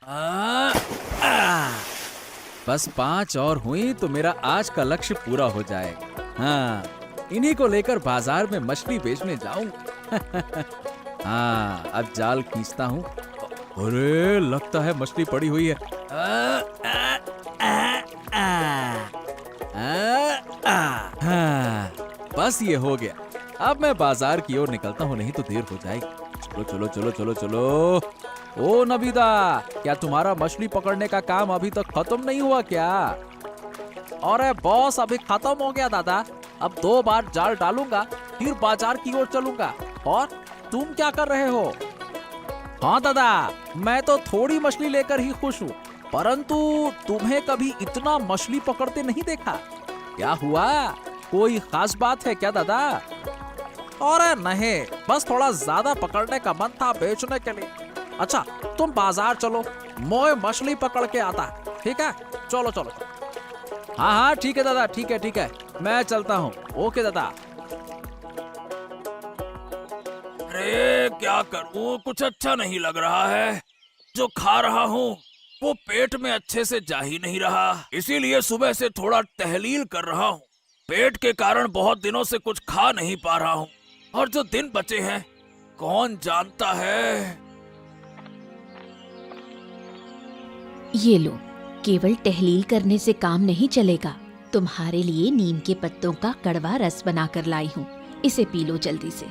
आ, आ, बस 5 और हुई तो मेरा आज का लक्ष्य पूरा हो जाएगा। हाँ, इन्हीं को लेकर बाजार में मछली बेचने जाऊं। हाँ, अब जाल खींचता हूँ। अरे लगता है मछली पड़ी हुई है। हाँ, बस ये हो गया। अब मैं बाजार की ओर निकलता हूँ, नहीं तो देर हो जाएगी। चलो चलो चलो चलो चलो। ओ नबीदा, क्या तुम्हारा मछली पकड़ने का काम अभी तक खत्म नहीं हुआ क्या? अरे बॉस, अभी खत्म हो गया दादा। अब 2 बार जाल डालूंगा, फिर बाजार की ओर चलूंगा। और तुम क्या कर रहे हो? हाँ दादा, मैं तो थोड़ी मछली लेकर ही खुश हूँ, परंतु तुम्हें कभी इतना मछली पकड़ते नहीं देखा। क्या हुआ? कोई खास बात है क्या दादा? अरे नहीं, बस थोड़ा ज्यादा पकड़ने का मन था बेचने के लिए। अच्छा, तुम बाजार चलो, मैं मछली पकड़ के आता। ठीक है, चलो चलो। हाँ हाँ ठीक है दादा, ठीक है, मैं चलता हूँ। ओके दादा। अरे क्या करूं, कुछ अच्छा नहीं लग रहा है। जो खा रहा हूँ वो पेट में अच्छे से जा ही नहीं रहा, इसीलिए सुबह से थोड़ा टहलील कर रहा हूँ। पेट के कारण बहुत दिनों से कुछ खा नहीं पा रहा हूँ, और जो दिन बचे हैं कौन जानता है। ये लो, केवल टहलील करने से काम नहीं चलेगा। तुम्हारे लिए नीम के पत्तों का कड़वा रस बनाकर लाई हूँ, इसे पी लो जल्दी से।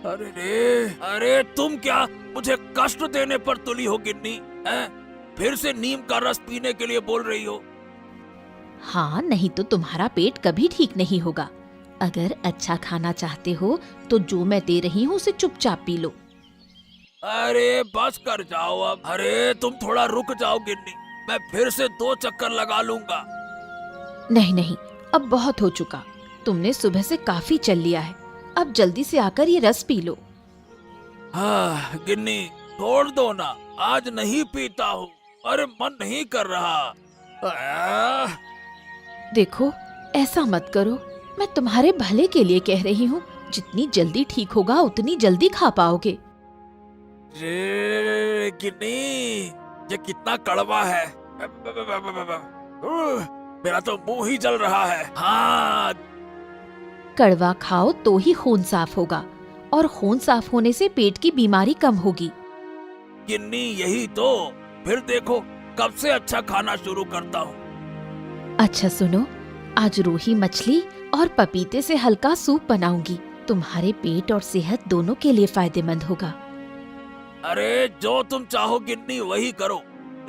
अरे रे, अरे तुम क्या मुझे कष्ट देने पर तुली हो गिन्नी? हैं? फिर से नीम का रस पीने के लिए बोल रही हो? हाँ, नहीं तो तुम्हारा पेट कभी ठीक नहीं होगा। अगर अच्छा खाना चाहते हो तो जो मैं दे रही हूँ उसे चुपचाप पी लो। अरे बस कर जाओ अब। अरे तुम थोड़ा रुक जाओ गिन्नी, मैं फिर से 2 चक्कर लगा लूंगा। नहीं नहीं, अब बहुत हो चुका। तुमने सुबह से काफी चल लिया है, अब जल्दी से आकर ये रस पी लो। हाँ गिन्नी, छोड़ दो ना, आज नहीं पीता हूँ। अरे मन नहीं कर रहा। आह, देखो, ऐसा मत करो, मैं तुम्हारे भले के लिए कह रही हूँ। जितनी जल्दी ठीक होगा उतनी जल्दी खा पाओगे। रे गिन्नी, ये कितना कड़वा है। मेरा तो मुंह ही जल रहा है। हाँ, कड़वा खाओ तो ही खून साफ होगा, और खून साफ होने से पेट की बीमारी कम होगी। गिन्नी यही तो, फिर देखो कब से अच्छा खाना शुरू करता हूँ। अच्छा सुनो, आज रोही मछली और पपीते से हल्का सूप बनाऊंगी। तुम्हारे पेट और सेहत दोनों के लिए फायदेमंद होगा। अरे जो तुम चाहो गिन्नी वही करो,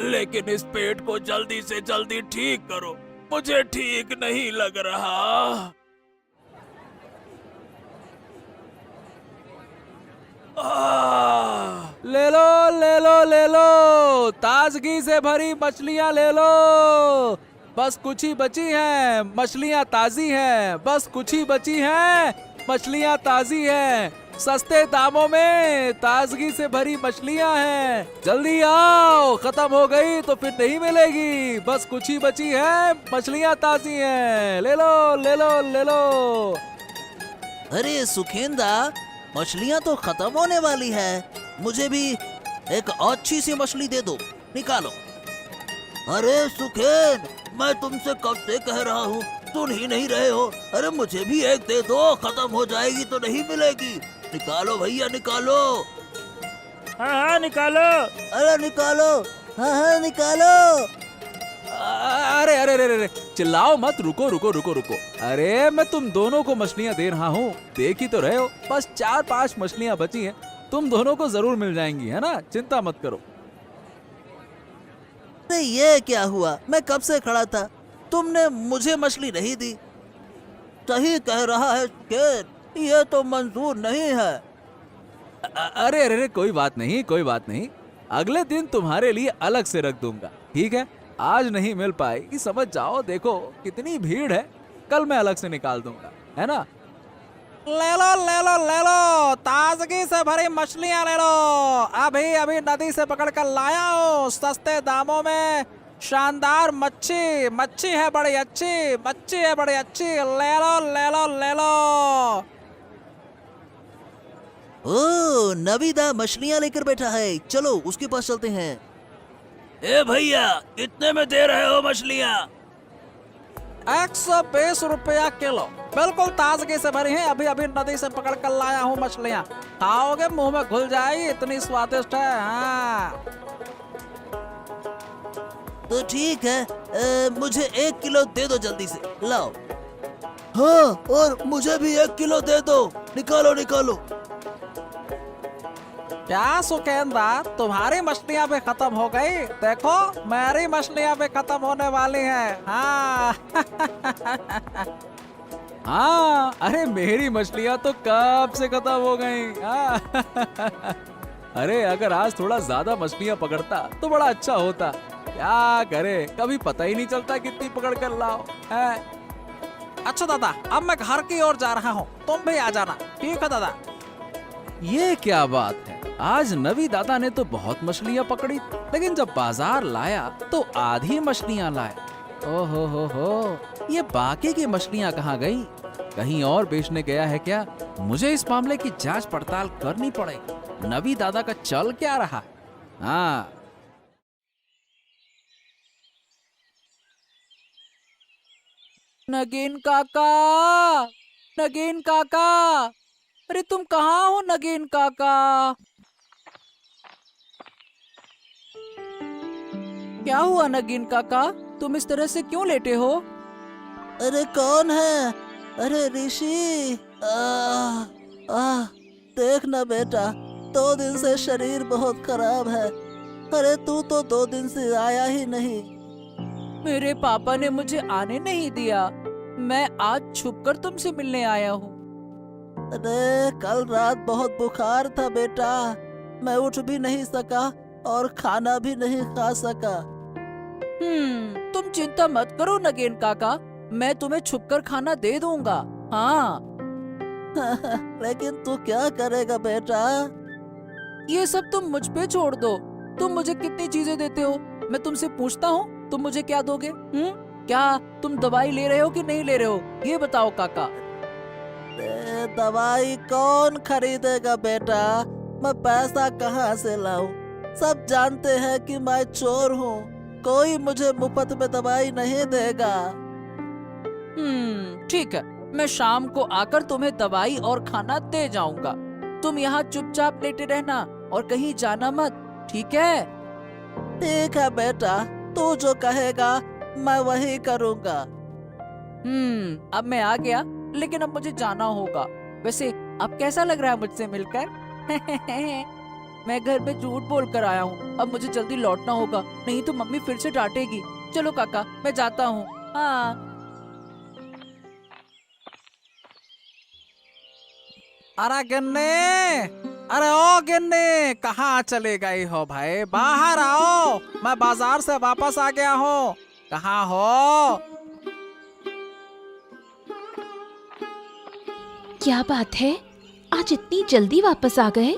लेकिन इस पेट को जल्दी से जल्दी ठीक करो, मुझे ठीक नहीं लग रहा। ले लो ले लो ले लो, ताजगी से भरी मछलियाँ ले लो। बस कुछ ही बची हैं, मछलियाँ ताजी हैं। बस कुछ ही बची हैं, मछलियाँ ताजी हैं। सस्ते दामों में ताजगी से भरी मछलियाँ हैं। जल्दी आओ, खत्म हो गई तो फिर नहीं मिलेगी। बस कुछ ही बची हैं, मछलियाँ ताजी हैं। ले लो ले लो ले लो। अरे सुखेंदा, मछलियाँ तो खत्म होने वाली है। मुझे भी एक अच्छी सी मछली दे दो, निकालो। अरे सुखेन, मैं तुमसे कब से कह रहा हूँ, सुन ही नहीं रहे हो। अरे मुझे भी एक दे दो, खत्म हो जाएगी तो नहीं मिलेगी। निकालो भैया निकालो। हाँ हाँ निकालो। अरे निकालो, हाँ हाँ निकालो। अरे अरे अरे अरे, चिल्लाओ मत, रुको रुको रुको रुको। अरे मैं तुम दोनों को मछलियाँ दे रहा हूँ, देख ही तो रहे हो। बस 4-5 मछलियाँ बची हैं, तुम दोनों को जरूर मिल जाएंगी, है ना? चिंता मत करो। अरे ये क्या हुआ, मैं कब से खड़ा था, तुमने मुझे मछली नहीं दी। सही कह रहा है सुखेन, ये तो मंजूर नहीं है। अरे अरे अरे, कोई बात नहीं कोई बात नहीं, अगले दिन तुम्हारे लिए अलग से रख दूंगा, ठीक है? आज नहीं मिल पाएगी, समझ जाओ। देखो कितनी भीड़ है, कल मैं अलग से निकाल दूंगा, है ना? ले लो ले लो ले लो, ताजगी से भरी मछलियाँ ले लो। अभी अभी नदी से पकड़ कर लाया हूँ, सस्ते दामों में। शानदार मच्छी, मच्छी है बड़ी अच्छी, मच्छी है बड़ी अच्छी। ले लो ले लो ले लो। ओ, नबीदा मछलियाँ लेकर बैठा है, चलो उसके पास चलते हैं। ए भैया, कितने में दे रहे हो मछलियाँ? 120 रुपया किलो, बिल्कुल ताजगी से भरी है। अभी अभी नदी से पकड़ कर लाया हूँ मछलियाँ। खाओगे मुंह में घुल जाएगी, इतनी स्वादिष्ट है। हाँ तो ठीक है, मुझे 1 किलो दे दो जल्दी से, लाओ। हाँ, और मुझे भी 1 किलो दे दो, निकालो निकालो। क्या सुकेंद्रा, तुम्हारी मछलियाँ भी खत्म हो गई? देखो मेरी मछलियाँ भी खत्म होने वाली हैं। हाँ हाँ, अरे मेरी मछलियाँ तो कब से खत्म हो गई। हाँ। अरे अगर आज थोड़ा ज्यादा मछलियाँ पकड़ता तो बड़ा अच्छा होता। क्या करे, कभी पता ही नहीं चलता कितनी पकड़ कर लाओ है। अच्छा दादा, अब मैं घर की ओर जा रहा हूँ, तुम भी आ जाना। ठीक है दादा। ये क्या बात है, आज नवी दादा ने तो बहुत मछलियाँ पकड़ी, लेकिन जब बाजार लाया तो आधी मछलियाँ लाए। ओहो हो, ये बाकी की मछलियाँ कहाँ गई? कहीं और बेचने गया है क्या? मुझे इस मामले की जांच पड़ताल करनी पड़ेगी। नवी दादा का चल क्या रहा? हाँ, नगीन काका, नगीन काका, अरे तुम कहाँ हो नगीन काका? क्या हुआ नगीन काका, तुम इस तरह से क्यों लेटे हो? अरे कौन है? अरे ऋषि, देख ना बेटा, 2 दिन से शरीर बहुत खराब है। अरे तू तो 2 दिन से आया ही नहीं। मेरे पापा ने मुझे आने नहीं दिया, मैं आज छुपकर तुमसे मिलने आया हूँ। अरे कल रात बहुत बुखार था बेटा, मैं उठ भी नहीं सका और खाना भी नहीं खा सका। तुम चिंता मत करो नगेन काका, मैं तुम्हें छुपकर खाना दे दूंगा। हाँ। लेकिन तू क्या करेगा बेटा? ये सब तुम मुझ पे छोड़ दो। तुम मुझे कितनी चीजें देते हो, मैं तुमसे पूछता हूँ, तुम मुझे क्या दोगे? क्या तुम दवाई ले रहे हो कि नहीं ले रहे हो, ये बताओ काका। दवाई कौन खरीदेगा बेटा, मैं पैसा कहाँ से लाऊं? सब जानते हैं कि मैं चोर हूँ, कोई मुझे मुफ्त में दवाई नहीं देगा। ठीक है, मैं शाम को आकर तुम्हें दवाई और खाना दे जाऊंगा। तुम यहाँ चुपचाप लेटे रहना और कहीं जाना मत, ठीक है? ठीक है बेटा, तू जो कहेगा मैं वही करूँगा। अब मैं आ गया, लेकिन अब मुझे जाना होगा। वैसे अब कैसा लग रहा है मुझसे मिलकर? मैं घर में झूठ बोल कर आया हूँ, अब मुझे जल्दी लौटना होगा, नहीं तो मम्मी फिर से डांटेगी। चलो काका, मैं जाता हूँ। हाँ। अरे गिन्नी, अरे ओ गिन्नी, कहाँ चले गई हो भाई? बाहर आओ, मैं बाजार से वापस आ गया हूँ। कहाँ हो? क्या बात है, आज इतनी जल्दी वापस आ गए?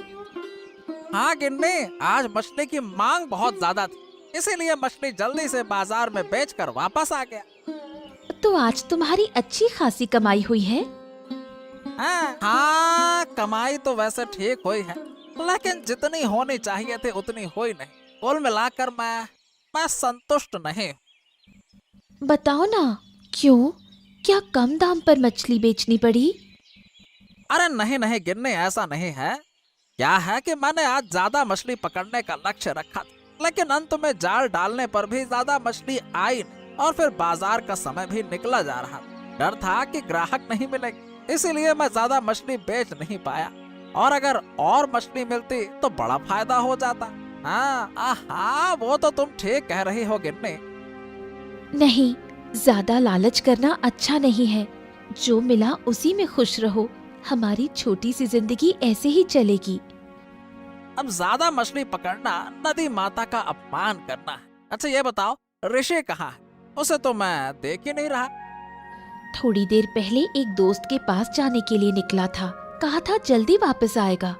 हाँ गिन्नी, आज मछली की मांग बहुत ज्यादा थी, इसीलिए मछली जल्दी से बाजार में बेचकर वापस आ गया। तो आज तुम्हारी अच्छी खासी कमाई हुई है। हाँ, कमाई तो वैसे ठीक हुई है, लेकिन जितनी होनी चाहिए थी उतनी हुई नहीं। कुल मिलाकर मैं संतुष्ट नहीं। बताओ ना, क्यों? क्या कम दाम पर मछली बेचनी पड़ी? अरे नहीं नहीं गिन्नी, ऐसा नहीं है। क्या है कि मैंने आज ज्यादा मछली पकड़ने का लक्ष्य रखा था, लेकिन अंत में जाल डालने पर भी ज्यादा मछली आई नहीं, और फिर बाजार का समय भी निकला जा रहा। डर था कि ग्राहक नहीं मिलेंगे, इसीलिए मैं ज्यादा मछली बेच नहीं पाया, और अगर और मछली मिलती तो बड़ा फायदा हो जाता। हाँ, वो तो तुम ठीक कह रही हो गिन्नी। नहीं, ज्यादा लालच करना अच्छा नहीं है। जो मिला उसी में खुश रहो। हमारी छोटी सी जिंदगी ऐसे ही चलेगी। अब ज्यादा मछली पकड़ना नदी माता का अपमान करना है। अच्छा ये बताओ, ऋषि कहाँ है? उसे तो मैं देख ही नहीं रहा। थोड़ी देर पहले एक दोस्त के पास जाने के लिए निकला था, कहा था जल्दी वापस आएगा।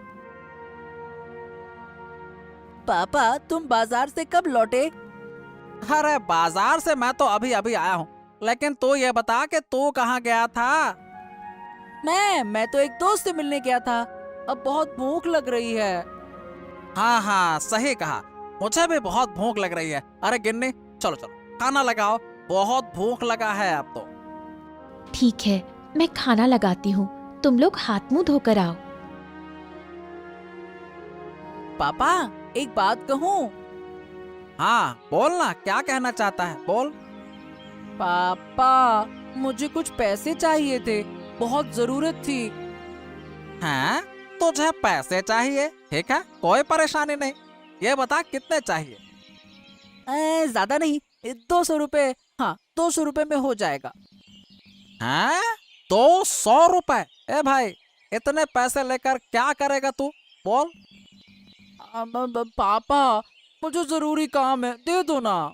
पापा, तुम बाजार से कब लौटे? अरे बाजार से मैं तो अभी अभी आया हूँ, लेकिन तू ये बता कि तू कहाँ गया था? मैं तो एक दोस्त से मिलने गया था, अब बहुत भूख लग रही है। हाँ, सही कहा, मुझे भी बहुत भूख लग रही है। अरे गिन्नी, चलो चलो खाना लगाओ, बहुत भूख लगा है अब तो। ठीक है, मैं खाना लगाती हूँ, तुम लोग हाथ मुंह धोकर आओ। पापा, एक बात कहूँ? हाँ बोलना, क्या कहना चाहता है, बोल। पापा, मुझे कुछ पैसे चाहिए थे, बहुत जरूरत थी। हैं? तुझे पैसे चाहिए? ठीक है, कोई परेशानी नहीं। ये बता कितने चाहिए? ज्यादा नहीं, 200 रुपए। हाँ, 200 रुपए में हो जाएगा। हैं? 200 रुपए? ए भाई, इतने पैसे लेकर क्या करेगा तू, बोल। पापा, मुझे जरूरी काम है, दे दो ना।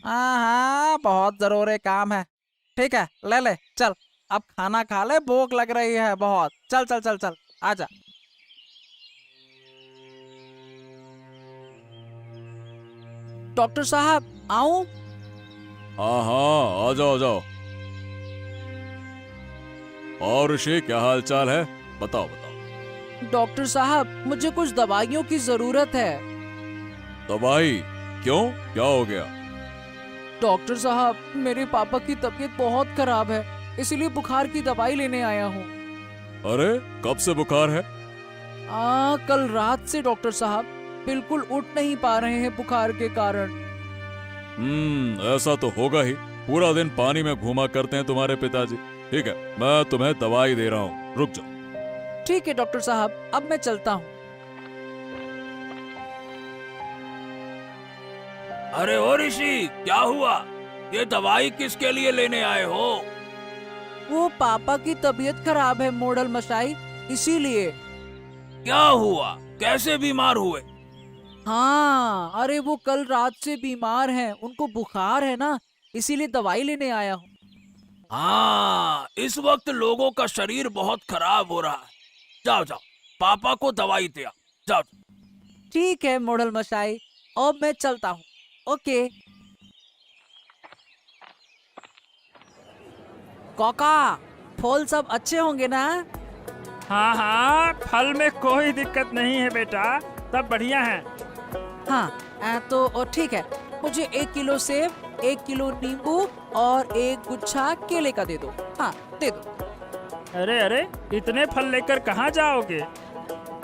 हाँ, बहुत जरूरी काम है। ठीक है, ले ले, चल अब खाना खा ले, भूख लग रही है बहुत। चल चल चल चल, आजा। डॉक्टर साहब, आऊं? हाँ हाँ, आ जाओ आ जाओ। और ऋषि, क्या हाल चाल है? बताओ बताओ। डॉक्टर साहब, मुझे कुछ दवाइयों की जरूरत है। दवाई? क्यों, क्या हो गया? डॉक्टर साहब, मेरे पापा की तबीयत बहुत खराब है, इसलिए बुखार की दवाई लेने आया हूँ। अरे, कब से बुखार है? कल रात से डॉक्टर साहब, बिल्कुल उठ नहीं पा रहे हैं बुखार के कारण। ऐसा तो होगा ही, पूरा दिन पानी में घूमा करते हैं तुम्हारे पिताजी। ठीक है, मैं तुम्हें दवाई दे रहा हूँ, रुक जाओ। ठीक है डॉक्टर साहब, अब मैं चलता हूँ। अरे ओ ऋषि, क्या हुआ? ये दवाई किसके लिए लेने आए हो? वो पापा की तबीयत खराब है मोड़ल मशाई, इसीलिए। क्या हुआ? कैसे बीमार हुए? हाँ, अरे वो कल रात से बीमार हैं, उनको बुखार है ना, इसीलिए दवाई लेने आया हूँ। हाँ, इस वक्त लोगों का शरीर बहुत खराब हो रहा है। जाओ जाओ, पापा को दवाई दे आओ, जाओ। ठीक है मोड़ल मशाई, अब मैं चलता हूँ। ओके। काका, फल सब अच्छे होंगे ना? हाँ हाँ, फल में कोई दिक्कत नहीं है बेटा, सब बढ़िया है। हाँ, तो ठीक है, मुझे 1 किलो सेब, 1 किलो नींबू और 1 गुच्छा केले का दे दो। हाँ, दे दो। अरे अरे, इतने फल लेकर कहाँ जाओगे?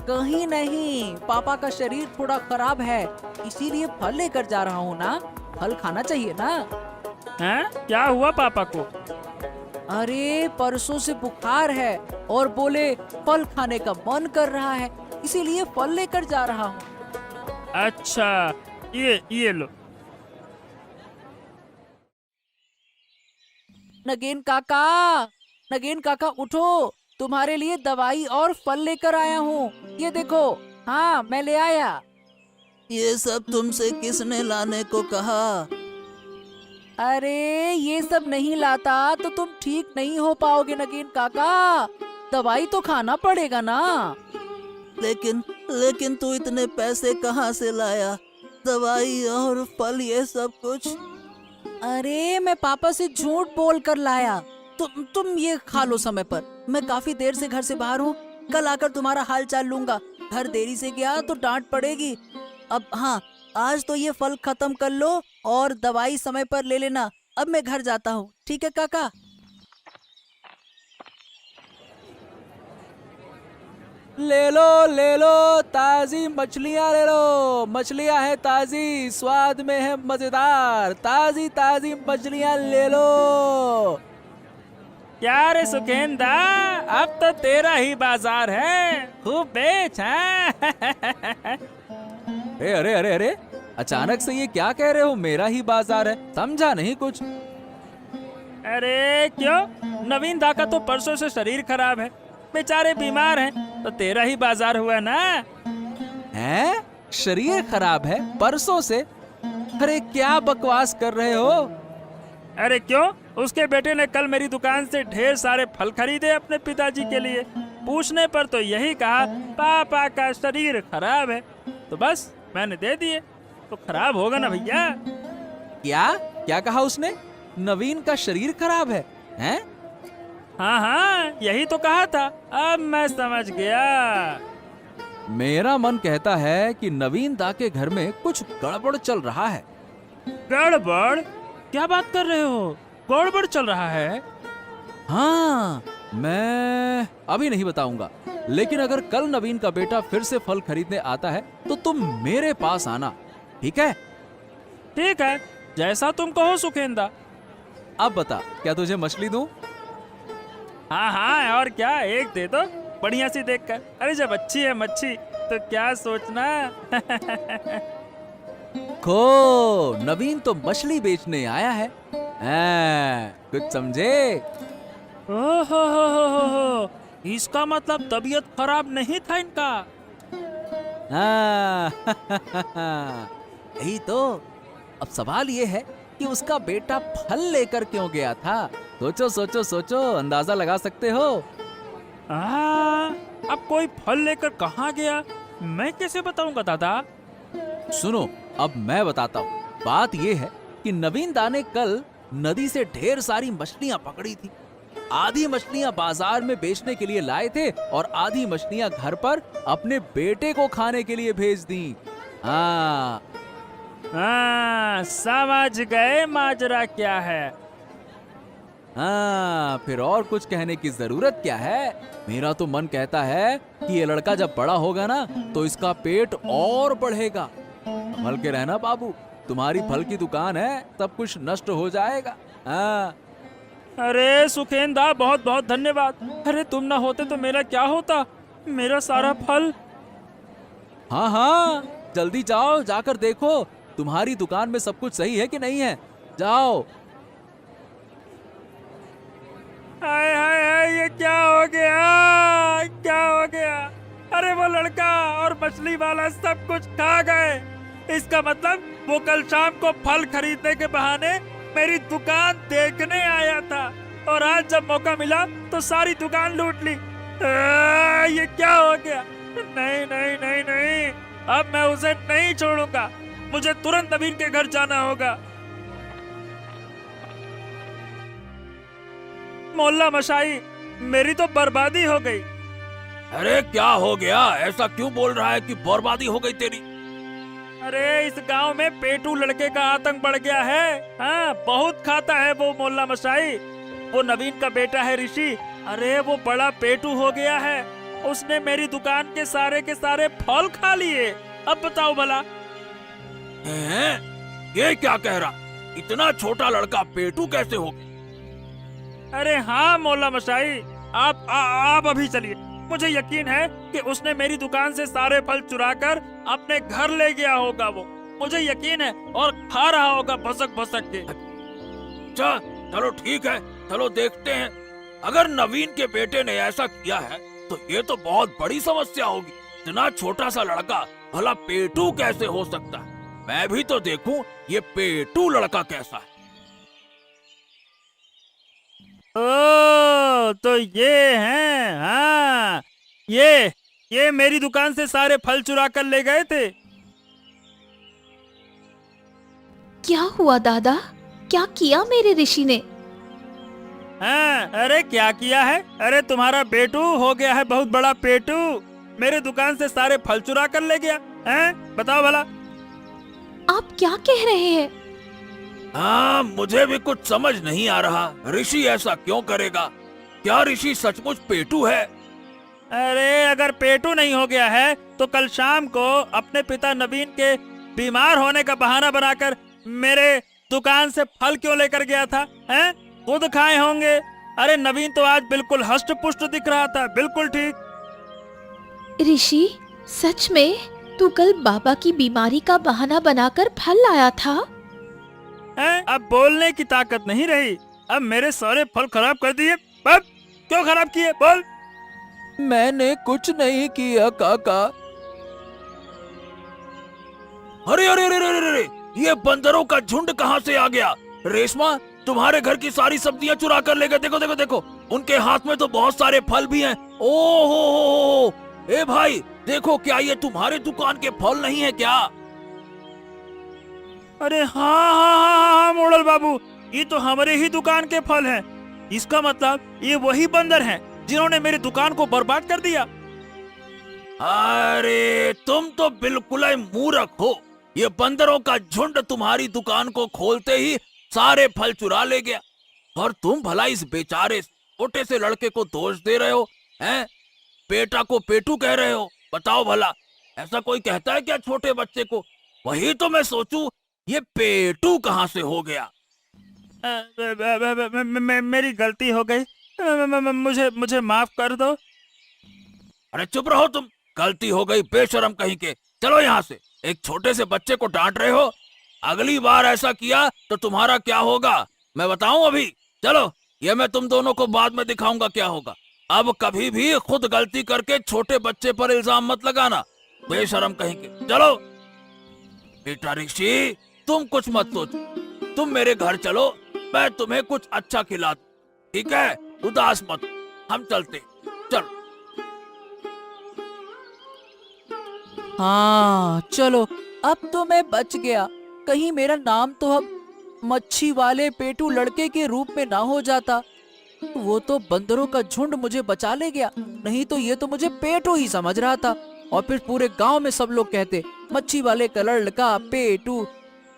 कहीं नहीं, पापा का शरीर थोड़ा खराब है, इसीलिए फल लेकर जा रहा हूँ ना। फल खाना चाहिए ना। हैं? क्या हुआ पापा को? अरे परसों से बुखार है और बोले फल खाने का मन कर रहा है, इसीलिए फल लेकर जा रहा हूँ। अच्छा, ये लो। नगेन काका, नगेन काका उठो, तुम्हारे लिए दवाई और फल लेकर आया हूँ, ये देखो। हाँ, मैं ले आया। ये सब तुमसे किसने लाने को कहा? अरे ये सब नहीं लाता तो तुम ठीक नहीं हो पाओगे नगेन काका, दवाई तो खाना पड़ेगा ना। लेकिन तू इतने पैसे कहाँ से लाया? दवाई और फल, ये सब कुछ? अरे मैं पापा से झूठ बोल कर लाया। तुम ये खा लो समय पर, मैं काफी देर से घर से बाहर हूँ, कल आकर तुम्हारा हाल चाल लूंगा। घर देरी से गया तो डांट पड़ेगी। अब हाँ, आज तो ये फल खत्म कर लो और दवाई समय पर ले लेना। अब मैं घर जाता हूँ, ठीक है काका? ले लो ताजी मछलियाँ ले लो, मछलियाँ है ताजी, स्वाद में है मजेदार, ताजी ताजी मछलियाँ ले लो। क्या रे सुखेंदा, अब तो तेरा ही बाजार है, खूब बेच। अरे अरे अरे, अचानक से ये क्या कह रहे हो, मेरा ही बाजार है? समझा नहीं कुछ। अरे क्यों, नवीन दा का तो परसों से शरीर खराब है, बेचारे बीमार हैं, तो तेरा ही बाजार हुआ ना। हैं? शरीर खराब है परसों से? अरे क्या बकवास कर रहे हो? अरे क्यों, उसके बेटे ने कल मेरी दुकान से ढेर सारे फल खरीदे अपने पिताजी के लिए। पूछने पर तो यही कहा पापा का शरीर खराब है, तो बस मैंने दे दिए। तो खराब होगा ना भैया। क्या क्या कहा उसने? नवीन का शरीर खराब है? हैं? हाँ हाँ, यही तो कहा था, अब मैं समझ गया। मेरा मन कहता है कि नवीन दा के घर में कुछ गड़बड़ चल रहा है। गड़बड़? क्या बात कर रहे हो? गड़बड़ चल रहा है? हाँ, मैं अभी नहीं बताऊंगा, लेकिन अगर कल नवीन का बेटा फिर से फल खरीदने आता है तो तुम मेरे पास आना, ठीक है? ठीक है, जैसा तुम कहो सुखेंदा। अब बता, क्या तुझे मछली दूं? हाँ हाँ, और क्या, एक दे दो बढ़िया सी देखकर। अरे जब अच्छी है मच्छी तो क्या सोचना। खो, नवीन तो मछली बेचने आया है। कुछ समझे? ओहो, इसका मतलब तबीयत खराब नहीं था इनका। हाँ, यही तो। अब सवाल ये है कि उसका बेटा फल लेकर क्यों गया था? सोचो सोचो सोचो, अंदाजा लगा सकते हो? अब कोई फल लेकर कहाँ गया, मैं कैसे बताऊंगा दादा? सुनो, अब मैं बताता हूँ। बात ये है कि नवीन दा ने कल नदी से ढेर सारी मछलियाँ पकड़ी थी। आधी मछलियाँ बाजार में बेचने के लिए लाए थे और आधी मछलियाँ घर पर अपने बेटे को खाने के लिए भेज दी। हाँ, समझ गए माजरा क्या है। हाँ, फिर और कुछ कहने की जरूरत क्या है? मेरा तो मन कहता है कि ये लड़का जब बड़ा होगा ना तो इसका पेट और बढ़ेगा। संभल के रहना बाबू, तुम्हारी फल की दुकान है, सब कुछ नष्ट हो जाएगा। हाँ। अरे सुखेंदा, बहुत बहुत धन्यवाद। अरे तुम ना होते तो मेरा क्या होता, मेरा सारा फल। हाँ हाँ, जल्दी जाओ, जाकर देखो तुम्हारी दुकान में सब कुछ सही है कि नहीं है। जाओ। हाय हाय हाय, ये क्या हो गया, क्या हो गया? अरे वो लड़का और मछली वाला सब कुछ खा गए। इसका मतलब वो कल शाम को फल खरीदने के बहाने मेरी दुकान देखने आया था और आज जब मौका मिला तो सारी दुकान लूट ली। ये क्या हो गया? नहीं नहीं नहीं नहीं, अब मैं उसे नहीं छोड़ूंगा। मुझे तुरंत नवीन के घर जाना होगा। मोहल्ला मशाई, मेरी तो बर्बादी हो गई। अरे क्या हो गया? ऐसा क्यों बोल रहा है कि बर्बादी हो गई तेरी? अरे इस गांव में पेटू लड़के का आतंक बढ़ गया है। हाँ, बहुत खाता है वो मोहल्ला मशाई। वो नवीन का बेटा है ऋषि। अरे वो बड़ा पेटू हो गया है। उसने मेरी दुकान के सारे फल खा लिए। अब बताओ भला। ये क्या कह रहा? इतना छोटा लड़का पेटू कैसे हो गया? अरे हाँ मोहल्ला मशाई, आप अभी चलिए। मुझे यकीन है कि उसने मेरी दुकान से सारे फल चुराकर अपने घर ले गया होगा। वो मुझे यकीन है, और खा रहा होगा भसक भसक के। अच्छा चलो ठीक है, चलो देखते हैं। अगर नवीन के बेटे ने ऐसा किया है तो ये तो बहुत बड़ी समस्या होगी। इतना छोटा सा लड़का भला पेटू कैसे हो सकता है? मैं भी तो देखूं ये पेटू लड़का कैसा है। ओ, तो ये हैं। हाँ, ये मेरी दुकान से सारे फल चुरा कर ले गए थे। क्या हुआ दादा? क्या किया मेरे ऋषि ने? हाँ, अरे क्या किया है? अरे तुम्हारा बेटू हो गया है बहुत बड़ा पेटू। मेरे दुकान से सारे फल चुरा कर ले गया। हैं? बताओ भला। आप क्या कह रहे हैं? हाँ, मुझे भी कुछ समझ नहीं आ रहा। ऋषि ऐसा क्यों करेगा? क्या ऋषि सचमुच पेटू है? अरे अगर पेटू नहीं हो गया है तो कल शाम को अपने पिता नवीन के बीमार होने का बहाना बनाकर मेरे दुकान से फल क्यों लेकर गया था? हैं? खुद खाए होंगे। अरे नवीन तो आज बिल्कुल हष्ट पुष्ट दिख रहा था, बिल्कुल ठीक। ऋषि, सच में तू कल बाबा की बीमारी का बहाना बनाकर फल लाया था? हैं? अब बोलने की ताकत नहीं रही। अब मेरे सारे फल खराब कर दिए। अब क्यों खराब किए? बोल। मैंने कुछ नहीं किया काका। अरे अरे अरे अरे अरे, ये बंदरों का झुंड कहाँ से आ गया? रेशमा, तुम्हारे घर की सारी सब्जियां चुरा कर ले गए। देखो देखो देखो, उनके हाथ में तो बहुत सारे फल भी हैं। ओहो, ए भाई देखो, क्या ये तुम्हारे दुकान के फल नहीं है क्या? अरे हाँ, मोड़ल बाबू, ये तो हमारे ही दुकान के फल हैं। इसका मतलब ये वही बंदर हैं जिन्होंने मेरी दुकान को बर्बाद कर दिया। अरे तुम तो बिल्कुल ही मूर्ख हो। ये बंदरों का झुंड तुम्हारी दुकान को खोलते ही सारे फल चुरा ले गया, और तुम भला इस बेचारे छोटे से लड़के को दोष दे रहे हो, हैं? बेटा को पेटू कह रहे हो। बताओ भला, ऐसा कोई कहता है क्या छोटे बच्चे को? वही तो मैं सोचूं, ये पेटू कहाँ से हो गया। मेरी गलती हो गई। मुझे माफ कर दो। अरे चुप रहो तुम, गलती हो गई बेशरम कहीं के। चलो यहाँ से, एक छोटे से बच्चे को डांट रहे हो। अगली बार ऐसा किया तो तुम्हारा क्या होगा मैं बताऊं अभी। चलो, ये मैं तुम दोनों को बाद में दिखाऊंगा क्या होगा। अब कभी भी खुद गलती करके छोटे बच्चे पर इल्जाम मत लगाना, बेशरम कहीं के। चलो बेटा ऋषि, तुम कुछ मत सोचो, तुम मेरे घर चलो, मैं तुम्हें कुछ अच्छा खिला दूं, ठीक है? उदास मत, हम चलते। चलो। हाँ चलो, अब तो मैं बच गया। कहीं मेरा नाम तो अब मच्छी वाले पेटू लड़के के रूप में ना हो जाता। वो तो बंदरों का झुंड मुझे बचा ले गया, नहीं तो ये तो मुझे पेटू ही समझ रहा था। और फिर पूरे गांव में सब लोग कहते मच्छी वाले का लड़का पेटू।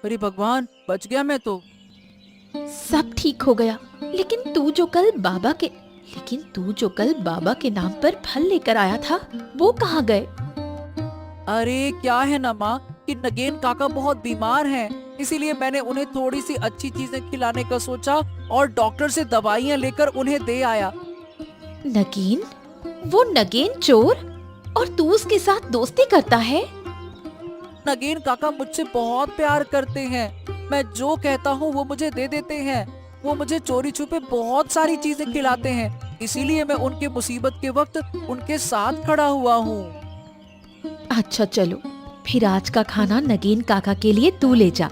अरे भगवान, बच गया मैं तो। सब ठीक हो गया, लेकिन तू जो कल बाबा के नाम पर फल लेकर आया था, वो कहाँ गए? अरे क्या है ना माँ कि नगेन काका बहुत बीमार हैं, इसीलिए मैंने उन्हें थोड़ी सी अच्छी चीजें खिलाने का सोचा और डॉक्टर से दवाइयाँ लेकर उन्हें दे आया। नगीन? वो नगेन चोर? और तू उसके साथ दोस्ती करता है? नगेन काका मुझसे बहुत प्यार करते हैं। मैं जो कहता हूँ वो मुझे दे देते हैं। वो मुझे चोरी छुपे बहुत सारी चीजें खिलाते हैं, इसीलिए मैं उनके मुसीबत के वक्त उनके साथ खड़ा हुआ हूँ। अच्छा चलो, फिर आज का खाना नगीन काका के लिए तू ले जा।